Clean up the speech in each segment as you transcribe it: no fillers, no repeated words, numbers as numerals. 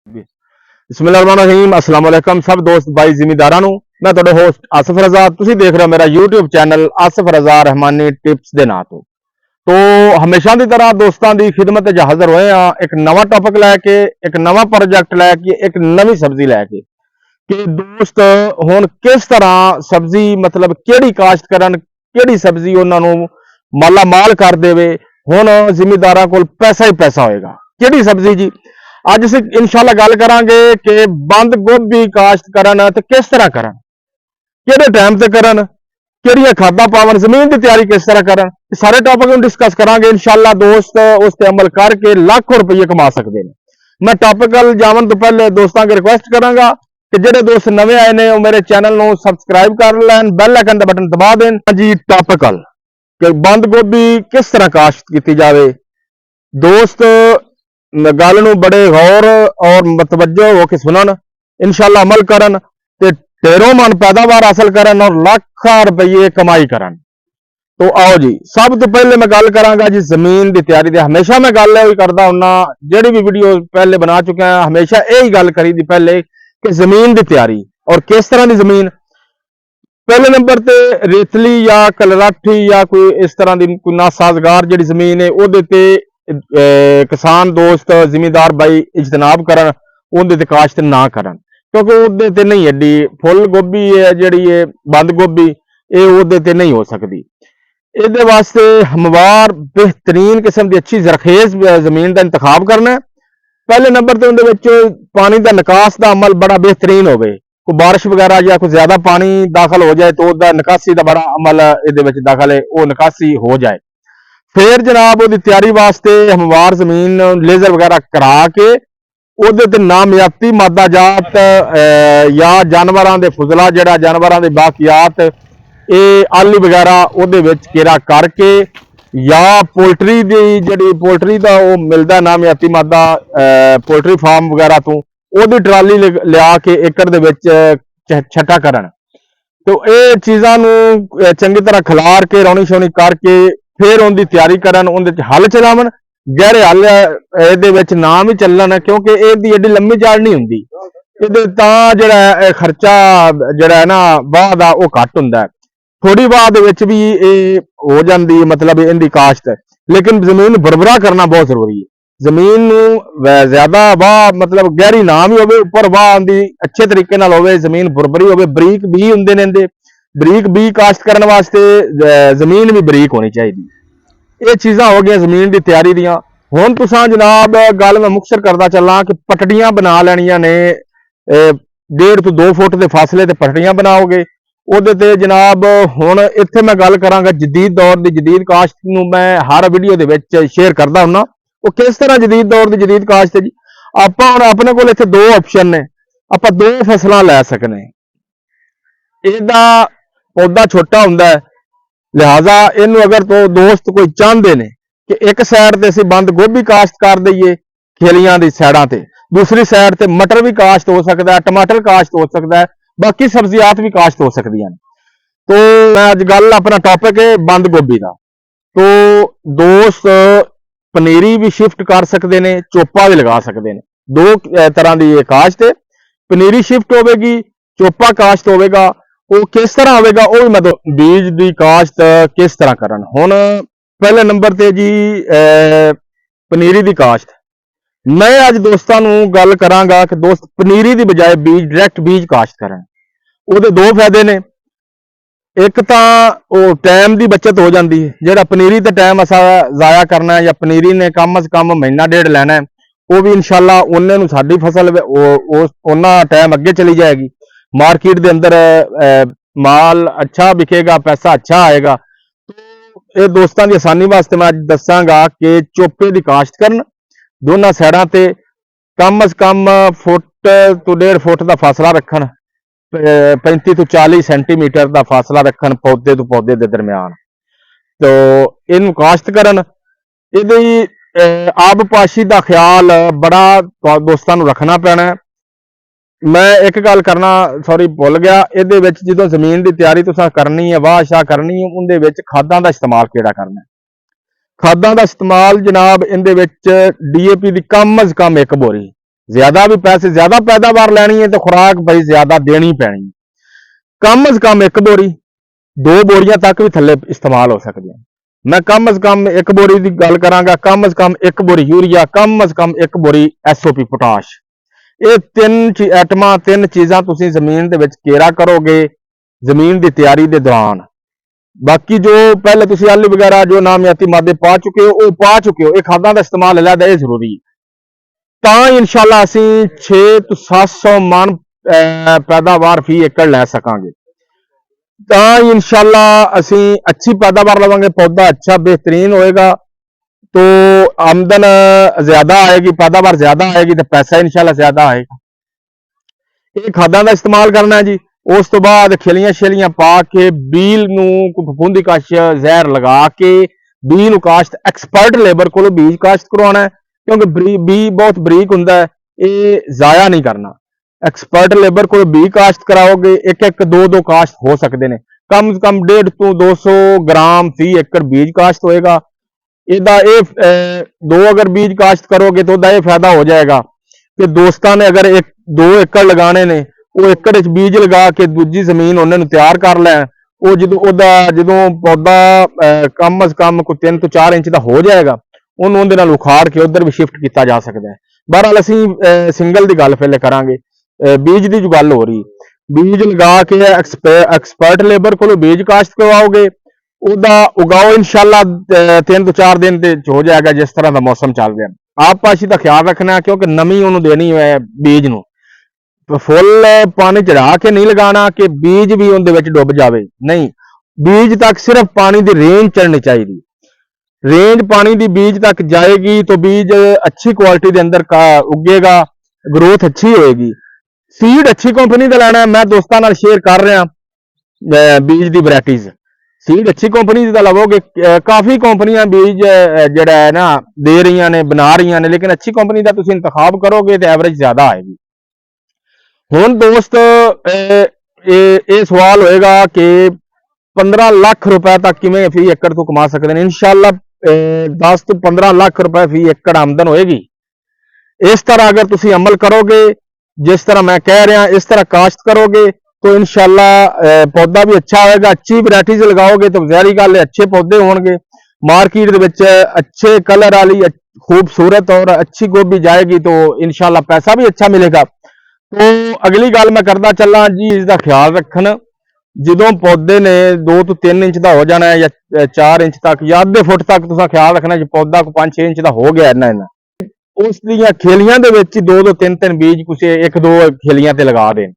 बिस्मिल्लाहिर्रहमानिर्रहीम अस्सलाम वालेकुम सब दोस्त भाई जिमीदारां नूं मैं तुहाडा होस्ट आसिफ रज़ा तुसीं देख रहे हो मेरा यूट्यूब चैनल आसिफ रज़ा रहमानी टिप्स दे नां तो हमेशा की तरह दोस्तों की खिदमत च हाजिर होए हाँ एक नवा टॉपिक लैके एक नवा प्रोजेक्ट लैके एक नवी सब्जी लैके कि दोस्त हुण किस तरह सब्जी मतलब केड़ी काश्त करन केड़ी सब्जी उन्होंने माला माल कर देवे हुण जिमीदारां कोल पैसा ही पैसा होएगा केड़ी सब्जी जी अज असीं इंशाअल्लाह गल करांगे कि बंद गोभी काश्त करन ते किस तरह करन किहड़े टाइम ते करन किहड़ियां खादां पावन जमीन की तैयारी किस तरह करन सारे टॉपिक डिस्कस करांगे इंशाअल्लाह दोस्त उस पर अमल करके लाखों रुपये कमा सकते हैं। मैं टॉपिक गल जावन तो पहले दोस्तों की रिक्वेस्ट करांगा कि जेडे दोस्त नवे आए ने मेरे चैनल को सबसक्राइब कर लैन बैल आइकन का बटन दबा दें जी। टॉपिकल कि बंद गोभी किस तरह काश्त की जाए दोस्त गल नूं बड़े गौर और मतवज्जो होकर सुनन इंशाअल्लाह अमल करन ते ढेरों मन पैदावार हासिल करन और लाखों रुपये कमाई करन। तो आओ जी सब तो पहले मैं गल करांगा जी जमीन की तैयारी दी हमेशा मैं गल करता हुन्ना जेड़ी भी वीडियो पहले बना चुका है हमेशा यही गल करी दी पहले कि जमीन की तैयारी और किस तरह की जमीन पहले नंबर ते रेतली या कलराठी या कोई इस तरह की कोई नासाजगार जी जमीन है वो किसान दोस्त जिमीदार भाई इजतनाब करन उहदे ते काश्त ना करन क्योंकि उहदे ते नहीं एडी फुल गोभी है जी बंद गोभी ये उहदे ते नहीं हो सकती। ये वास्ते हमवार बेहतरीन किस्म की अच्छी जरखेज जमीन का इंतखाब करना है। पहले नंबर तो उहदे पानी का निकास का अमल बड़ा बेहतरीन हो कोई बारिश वगैरह या कोई ज्यादा पानी दाखिल हो जाए तो उसका निकासी का बड़ा अमल ये दाखिल है वो निकासी हो जाए फिर जनाब वो तैयारी वास्ते हमवार जमीन लेजर वगैरह करा के उहदे नामियाती मादा जात या जानवरों के फुजला जड़ा जानवरों के बाकियात ये आली वगैरह वो केरा करके या पोल्ट्री की जी पोल्ट्री का वो मिलता नामियाती मादा पोल्ट्री फार्म वगैरह तो वो ट्राली लिया के एकड़ के छट्टा करन तो ये चीज़ों चंगी तरह खिलार के रौनी शौनी करके फिर उनकी तैयारी करन उनके हल चलावन गहरे हल ये ना भी चलन क्योंकि ये एडी लंबी चाल नहीं होंगी ये जो खर्चा जरा है ना बाह का वो घट होंगे थोड़ी बाद भी ये हो जाती है मतलब इनकी काश्त लेकिन जमीन बरबरा करना बहुत जरूरी है। जमीन ज्यादा वाह मतलब गहरी ना भी हो उपर वाह आँदी अच्छे तरीके हो जमीन बुरबरी हो बरीक भी होंगे ने बरीक भी काश्त करने वास्ते जमीन भी बरीक होनी चाहिए। ये चीज़ां हो गई जमीन की तैयारी दियां हुण तुसां जनाब गल मैं मुख्तसर करता चलां कि पटड़ियां बना लैनियां ने 1.5 to 2 फुट के फासले ते पटड़ियां बनाओगे ਉਹਦੇ ਤੇ जनाब हुण इत्थे मैं गल करांगा जदीद दौर की जदीद काश्त नूं मैं हर वीडियो दे विच शेयर करदा हुन्ना वो किस तरह जदीद दौर की जदीद काश्त है जी। आपां हुण अपने कोल इत्थे 2 ऑप्शन ने आपां 2 फसलां लै सकने इहदा पौधा छोटा हुंदा है लिहाजा इनू अगर तो दोस्त कोई चाहते ने कि एक साइड ते असीं बंद गोभी काश्त कर दईए खेलियां दी साइडां ते दूसरी साइड ते मटर भी काश्त हो सकता है टमाटर काश्त हो सकता है बाकी सब्जियात भी काश्त हो सकती हैं। तो मैं अज गल अपना टॉपिक है बंद गोभी का तो दोस्त पनीरी भी शिफ्ट कर सकते हैं चोपा भी लगा सकते हैं 2 तरह की ये काश्त है पनीरी शिफ्ट होगी चोपा काश्त होगा वो किस तरह होगा वो भी मतलब बीज की काश्त किस तरह करन हुण पहले नंबर ते जी पनीरी की काश्त मैं अज दोस्तों गल करांगा कि दोस्त पनीरी की बजाय बीज डायरैक्ट बीज काश्त करन ਉਹਦੇ 2 फायदे ने एक तो वो टाइम की बचत हो जाती है जो पनीरी तो टाइम असा जाया करना है या पनीरी ने कम अज कम महीना 1.5 लैना है वो भी इंशाअल्लाह उन्हें साड़ी फसल उन्ना टाइम अगे चली जाएगी मार्केट के अंदर माल अच्छा बिकेगा पैसा अच्छा आएगा। तो ये दोस्तों की आसानी वास्ते मैं दसांगा कि चोपे की काश्त करन दोनों साइडों ते कम अज कम फुट तो 1.5 फुट का फासला रखन 35 to 40 सेंटीमीटर का फासला रखन पौधे तो पौधे के दरम्यान तो इन काश्त करन ये आबपाशी का ख्याल बड़ा दोस्तों रखना पैना है। मैं एक गल करना सॉरी भुल गया ये जो जमीन की तैयारी तुसां करनी है वाह शाह करनी है उनके खादां का इस्तेमाल केड़ा करना है खादां का इस्तेमाल जनाब इनदे DAP की कम अज कम 1 बोरी ज्यादा भी पैसे, ज्यादा पैदावार लैनी है तो खुराक भाई ज्यादा देनी पैनी। कम अज कम एक बोरी, 2 बोरियां तक भी थले इस्तेमाल हो सकती हैं। मैं कम अज कम एक बोरी की गल करांगा, कम अज कम एक बोरी यूरिया, कम अज कम एक बोरी SOP पोटाश। ये 3 आइटमां, 3 चीज़ां तुसीं जमीन दे विच केरा करोगे जमीन की तैयारी के दौरान। बाकी जो पहले तुसीं आलू वगैरह जो नामियाती मादे पा चुके हो, वो पा चुके हो, ये खादां का इस्तेमाल अलहदा ये जरूरी है। तो इंशाल्लाह असीं 600 तो 700 मन पैदावार फी एकड़ लै सकांगे। तो इंशाल्लाह असीं अच्छी पैदावार लवांगे, पौधा अच्छा बेहतरीन होएगा, तो आमदन ज्यादा आएगी, पैदावार ज्यादा आएगी, तो पैसा इंशाल्लाह ज्यादा आएगा। ये खादां का इस्तेमाल करना है जी। उस तो बाद खिलियां शिलियां पा के बील नूं फफूंदी कश जहर लगा के बी नूं काश्त एक्सपर्ट लेबर को बीज काश्त करवाना है, क्योंकि बी बहुत बरीक हुंदा है, ये जाया नहीं करना। एक्सपर्ट लेबर को बी काश्त कराओगे, एक एक 2 काश्त हो सकते हैं। कम से कम 150 तो 200 ग्राम फी एकड़ बीज काश्त होएगा। इहदा ये 2 अगर बीज काश्त करोगे तो ये फायदा हो जाएगा कि दोस्तां ने अगर 2 एकड़ लगाने ने, वो एकड़ च बीज लगा के दूजी जमीन उन्होंने तैयार कर लैन। वो जो पौधा कम अज कम कोई 3 तो 4 इंच का हो जाएगा, उन्होंने उखाड़ के उधर भी शिफ्ट किया जा सकता है। बहरहाल असीं सिंगल की गल पहले करांगे, बीज की जो गल हो रही, बीज लगा के एक्सपर्ट लेबर को बीज काश्त करवाओगे, उदा उगाओ इंशाल्लाह 3 तो 4 दिन हो जाएगा, जिस तरह का मौसम चल रहा है। आप पाशी का ख्याल रखना, क्योंकि नमी उन्होंने देनी है बीज नूं। फुल पानी चढ़ा के नहीं लगाना कि बीज भी उनके डुब जाए, नहीं, बीज तक सिर्फ पानी की रेंज चढ़नी चाहिए। रेंज पानी की बीज तक जाएगी तो बीज अच्छी क्वालिटी के अंदर का उगेगा, ग्रोथ अच्छी होएगी। सीड अच्छी कंपनी का लेना है। मैं दोस्तों नाल शेयर कर रहा बीज की वैरायटीज, सीड अच्छी कंपनी का लवोगे। काफ़ी कंपनियां बीज जड़ा है ना दे रही ने, बना रही ने, लेकिन अच्छी कंपनी का तुसीं इंतखाब करोगे तो एवरेज ज़्यादा आएगी। हुण दोस्त ये सवाल होएगा कि 15 लाख रुपए तक किवें फी एकड़ तो कमा सकते हैं। इंशाल्लाह 10 तो 15 लाख रुपए फी एकड़ आमदन होएगी। इस तरह अगर तुसीं अमल करोगे, जिस तरह मैं कह रहा, इस तरह काश्त करोगे तो इंशाल्लाह पौधा भी अच्छा होएगा। अच्छी वैरायटीज लगाओगे तो ज़ाहिर गल है अच्छे पौधे होंगे। मार्केट दे विच अच्छे कलर वाली खूबसूरत और अच्छी गोभी जाएगी तो इंशाल्लाह पैसा भी अच्छा मिलेगा। तो अगली गल मैं करता चला जी, इसका ख्याल रखन, जो पौधे ने 2 तो 3 इंच का हो जाना है, या 4 इंच तक, या आधे फुट तक तुसा ख्याल रखना जो पौधा को 5-6 इंच का हो गया इन्ना इन्ना, उस दियां खेलियां दे विच 2-2 3-3 बीज कुछ 1-2 खेलियां ते लगा दें।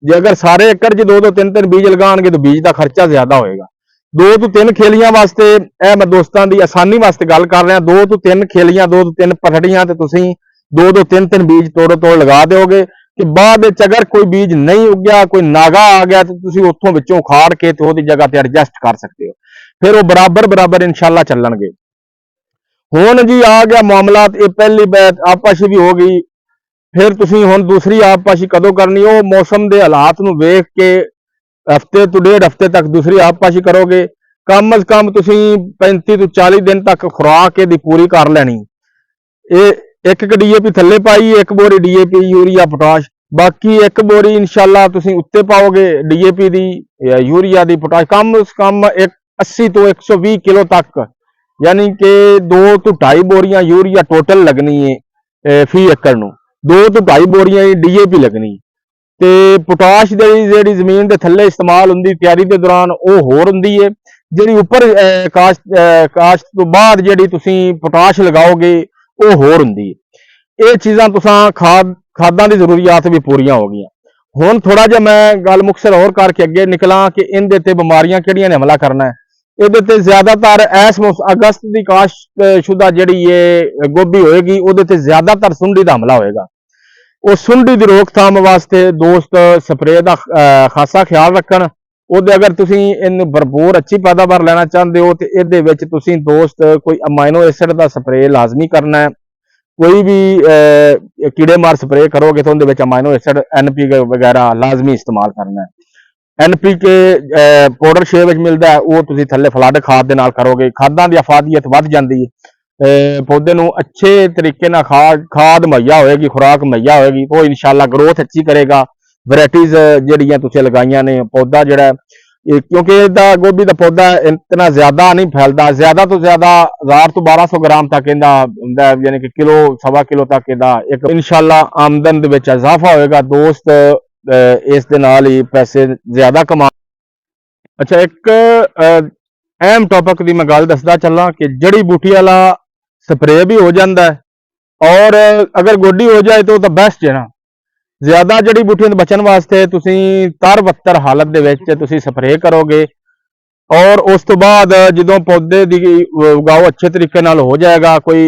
जे अगर सारे एकड़ च 2-2 3-3 बीज लगाएंगे तो बीज का खर्चा ज्यादा होएगा। 2 तो 3 खेलियां वास्ते मैं दोस्तों की आसानी वास्ते गल कर रहा, 2 तो 3 खेलियां, 2 तो 3 पथड़ियां ते तुसीं 2-2 3-3 बीज तोड़ लगा दोगे कि बाद अगर कोई बीज नहीं उगया, कोई नागा आ गया तो तुसीं उत्थों विचों उखाड़ के तो उहदी जगह ते एडजस्ट कर सकते हो, फिर वो बराबर इंशाल्लाह चलणगे। हुण जी आ गया मामलात, ये पहली आपपाशी भी हो गई, फिर तुसीं हुण दूसरी आपपाशी कदों करनी, वो मौसम के हालात नूं वेख के हफ्ते तो 1.5 हफ्ते तक दूसरी आपपाशी करोगे। कम अज कम तुसीं 35 तो 40 दिन तक खुराक दी पूरी कर लैनी। ये एक DAP थले पाई, 1 बोरी DAP यूरिया पोटाश, बाकी 1 बोरी इंशाल्लाह तुसीं उत्ते पाओगे DAP दी यूरिया दी पोटाश। कम से कम 80 तो 120 किलो तक, यानी कि 2 तो 2.5 बोरियां यूरिया टोटल लगनी है फी एकड़ नूं, 2 तो 2.5 बोरियां DAP लगनी। ते पोटाश जी जमीन के थले इस्तेमाल होंगी तैयारी के दौरान, वो होर होंदी है। जी उपर काश्त तो बाद जी तुसीं पोटाश लगाओगे वो होर होंदी है। ये चीज़ां तुसां खादां की जरूरियात भी पूरियां हो गई। हुण थोड़ा जिहा मैं गल मुख्तसर होर करके अगे निकला कि इहदे ते बीमारियां किहड़ियां ने हमला करना है। ये ज्यादातर इस अगस्त की काश्त शुदा जी गोभी होएगी, वो ज्यादातर सुंडी का हमला होएगा। उस सुंडी की रोकथाम वास्ते दोस्त स्प्रे का खासा ख्याल रखन। ਉਹਦੇ अगर तुसीं इन भरपूर अच्छी पैदावार लेना चाहते हो तो ये दोस्त कोई अमाइनो एसिड का स्प्रे लाजमी करना है। कोई भी कीड़े मार स्प्रे करोगे तो उनके अमाइनो एसिड NPK वगैरह लाजमी इस्तेमाल करना है। NPK पाउडर शेप मिलता है, वो तुसीं थले फ्लड खाद दे नाल करोगे, खादां दी अफादियत वध जाती है। ਪੌਦੇ ਨੂੰ ਅੱਛੇ ਤਰੀਕੇ ਨਾਲ ਖਾਦ ਮੁਹੱਈਆ ਹੋਏਗੀ, ਖੁਰਾਕ ਮੁਹੱਈਆ ਹੋਏਗੀ, ਉਹ ਇਨਸ਼ਾਅੱਲਾ ਗਰੋਥ ਅੱਛੀ ਕਰੇਗਾ। ਵੈਰਾਈਟੀਜ਼ ਜਿਹੜੀਆਂ ਤੁਸੀਂ ਲਗਾਈਆਂ ਨੇ, ਪੌਦਾ ਜਿਹੜਾ ਕਿਉਂਕਿ ਇਹਦਾ ਗੋਭੀ ਦਾ ਪੌਦਾ ਇਤਨਾ ਜ਼ਿਆਦਾ ਨਹੀਂ ਫੈਲਦਾ, ਜ਼ਿਆਦਾ ਤੋਂ ਜ਼ਿਆਦਾ 1000 ਤੋਂ 1200 ਗ੍ਰਾਮ ਤੱਕ ਇਹਦਾ ਹੁੰਦਾ, ਯਾਨੀ ਕਿ ਕਿਲੋ ਸਵਾ ਕਿਲੋ ਤੱਕ ਇਹਦਾ ਇੱਕ ਇਨਸ਼ਾਅੱਲਾ ਆਮਦਨ ਦੇ ਵਿੱਚ ਇਜ਼ਾਫਾ ਹੋਏਗਾ ਦੋਸਤ। ਇਸ ਦੇ ਨਾਲ ਹੀ ਪੈਸੇ ਜ਼ਿਆਦਾ ਕਮਾ। ਅੱਛਾ, ਇੱਕ ਅਹਿਮ ਟੌਪਿਕ ਦੀ ਮੈਂ ਗੱਲ ਦੱਸਦਾ ਚੱਲਾਂ ਕਿ ਜੜੀ ਬੂਟੀ ਵਾਲਾ ਸਪਰੇ ਵੀ ਹੋ ਜਾਂਦਾ ਹੈ, ਔਰ ਅਗਰ ਗੋਡੀ ਹੋ ਜਾਏ ਤਾਂ ਉਹ ਤਾਂ ਬੈਸਟ ਹੈ ਨਾ। ਜ਼ਿਆਦਾ ਜੜੀ ਬੂਟੀਆਂ ਤੋਂ ਬਚਣ ਵਾਸਤੇ ਤੁਸੀਂ ਤਰ-ਬੱਤਰ ਹਾਲਤ ਦੇ ਵਿੱਚ ਤੁਸੀਂ ਸਪਰੇ ਕਰੋਗੇ, ਔਰ ਉਸ ਤੋਂ ਬਾਅਦ ਜਦੋਂ ਪੌਦੇ ਦੀ ਉਗਾਓ ਅੱਛੇ ਤਰੀਕੇ ਨਾਲ ਹੋ ਜਾਏਗਾ, ਕੋਈ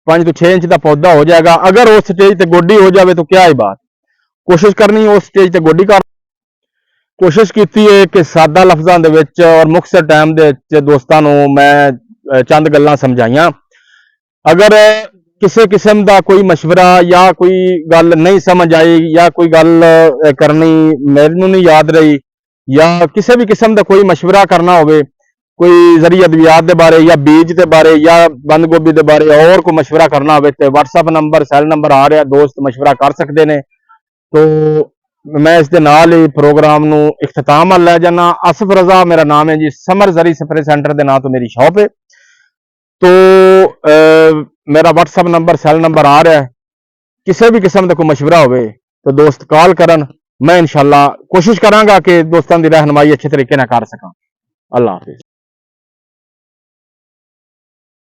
5 ਤੋਂ 6 ਇੰਚ ਦਾ ਪੌਦਾ ਹੋ ਜਾਏਗਾ, ਅਗਰ ਉਸ ਸਟੇਜ ਤੇ ਗੋਡੀ ਹੋ ਜਾਵੇ ਤਾਂ ਕਿਆ ਹੀ ਬਾਤ। ਕੋਸ਼ਿਸ਼ ਕਰਨੀ ਉਸ ਸਟੇਜ ਤੇ ਗੋਡੀ ਕਰ। ਕੋਸ਼ਿਸ਼ ਕੀਤੀ ਹੈ ਕਿ ਸਾਦਾ ਲਫ਼ਜ਼ਾਂ ਦੇ ਵਿੱਚ ਔਰ ਮੁਖਤਸਰ ਟਾਈਮ ਦੇ ਵਿੱਚ ਦੋਸਤਾਂ ਨੂੰ ਮੈਂ ਚੰਦ ਗੱਲਾਂ ਸਮਝਾਈਆਂ। ਅਗਰ ਕਿਸੇ ਕਿਸਮ ਦਾ ਕੋਈ ਮਸ਼ਵਰਾ ਜਾਂ ਕੋਈ ਗੱਲ ਨਹੀਂ ਸਮਝ ਆਈ ਜਾਂ ਕੋਈ ਗੱਲ ਕਰਨੀ ਮੈਨੂੰ ਨਹੀਂ ਯਾਦ ਰਹੀ ਜਾਂ ਕਿਸੇ ਵੀ ਕਿਸਮ ਦਾ ਕੋਈ ਮਸ਼ਵਰਾ ਕਰਨਾ ਹੋਵੇ, ਕੋਈ ਜ਼ਰੀ ਅਦਵਿयात ਦੇ ਬਾਰੇ ਜਾਂ ਬੀਜ ਦੇ ਬਾਰੇ ਜਾਂ ਬੰਦ ਗੋਭੀ ਦੇ ਬਾਰੇ और ਕੋਈ ਮਸ਼ਵਰਾ ਕਰਨਾ ਹੋਵੇ ਤੇ WhatsApp ਨੰਬਰ ਸੈੱਲ ਨੰਬਰ ਆ ਰਿਹਾ, ਦੋਸਤ ਮਸ਼ਵਰਾ ਕਰ ਸਕਦੇ ਨੇ। तो मैं इस दे नाल ही प्रोग्राम नू इख्तिताम लै जाना। आसिफ रजा मेरा नाम है जी, समर जरी स्प्रे सेंटर के नाम तो मेरी शॉप है। तो मेरा WhatsApp नंबर सैल नंबर आ रहा है, किसी भी किस्म का कोई मशवरा हो तो दोस्त कॉल करन, मैं इंशाअल्लाह कोशिश करांगा कि दोस्तों की रहनुमाई अच्छे तरीके नाल कर सकां। अल्लाह हाफिज़।